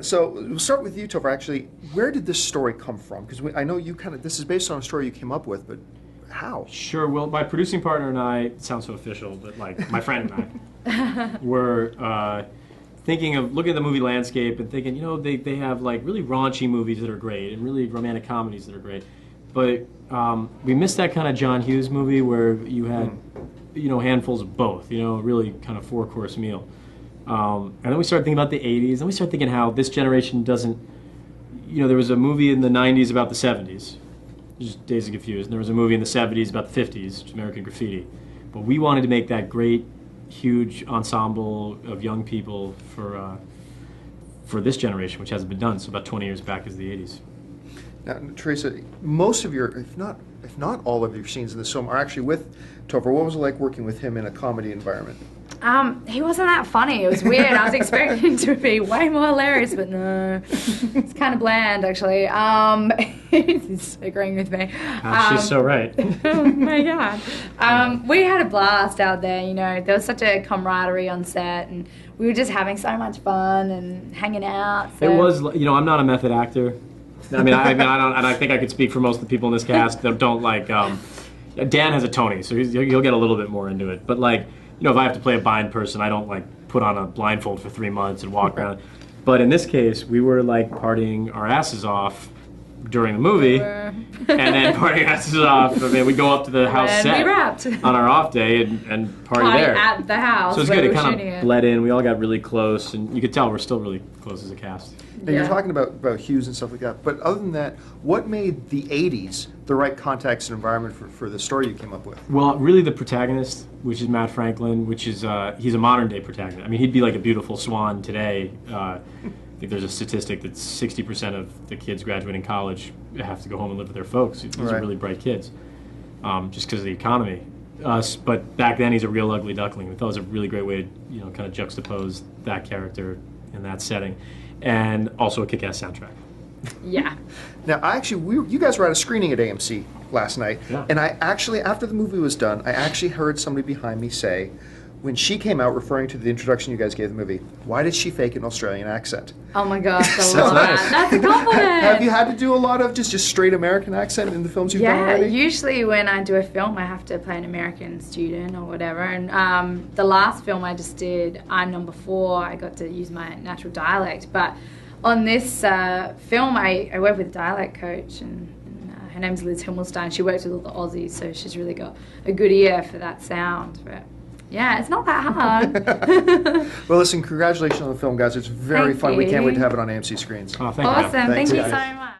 So we'll start with you, Topher. Actually, where did this story come from? Because I know you this is based on a story you came up with, but how? Sure. Well, my producing partner and I, it sounds so official, but like my friend and I, were thinking of looking at the movie landscape and thinking, you know, they have like really raunchy movies that are great and really romantic comedies that are great, but we missed that kind of John Hughes movie where you had, you know, handfuls of both, you know, really kind of four-course meal. And then we started thinking about the 80s, and we started thinking how this generation doesn't, you know, there was a movie in the 90s about the 70s, just Dazed and Confused, and there was a movie in the 70s about the 50s, American Graffiti. But we wanted to make that great, huge ensemble of young people for this generation, which hasn't been done, so about 20 years back is the 80s. Now, Teresa, most of your, if not all of your scenes in this film are actually with Topher. What was it like working with him in a comedy environment? He wasn't that funny. It was weird. I was expecting to be way more hilarious, but no. It's kind of bland, actually. He's agreeing with me. She's so right. Oh my God. We had a blast out there, you know. There was such a camaraderie on set, and we were just having so much fun and hanging out. So. It was, you know, I'm not a method actor. I mean, I don't, and I think I could speak for most of the people in this cast that don't like. Dan has a Tony, so he'll get a little bit more into it. But like, you know, if I have to play a blind person, I don't like put on a blindfold for 3 months and walk around. But in this case, we were like partying our asses off during the movie, and then partying our asses off. I mean, we go up to the house set on our off day and party there at the house. So it's good. It kind of bled in. We all got really close, and you could tell we're still really close as a cast. And you're talking about Hughes and stuff like that, but other than that, what made the 80s the right context and environment for the story you came up with? Well, really the protagonist, which is Matt Franklin, which is, he's a modern day protagonist. I mean, he'd be like a beautiful swan today. I think there's a statistic that 60% of the kids graduating college have to go home and live with their folks. These are really bright kids, just because of the economy. But back then, he's a real ugly duckling. We thought it was a really great way to, you know, kind of juxtapose that character in that setting. And also a kick-ass soundtrack. Yeah. Now, you guys were at a screening at AMC last night, and I actually, after the movie was done, I actually heard somebody behind me say, when she came out referring to the introduction you guys gave the movie, why did she fake an Australian accent? Oh my gosh, I love that. That's a compliment. Have you had to do a lot of just straight American accent in the films you've done already? Yeah, usually when I do a film, I have to play an American student or whatever. And the last film I just did, I'm number 4, I got to use my natural dialect. But on this film, I work with a dialect coach, and her name's Liz Himmelstein. She works with all the Aussies, so she's really got a good ear for that sound. But yeah, it's not that hard. Well, listen, congratulations on the film, guys. It's very fun. We can't wait to have it on AMC screens. Oh, thank you. Awesome. Thank you so much.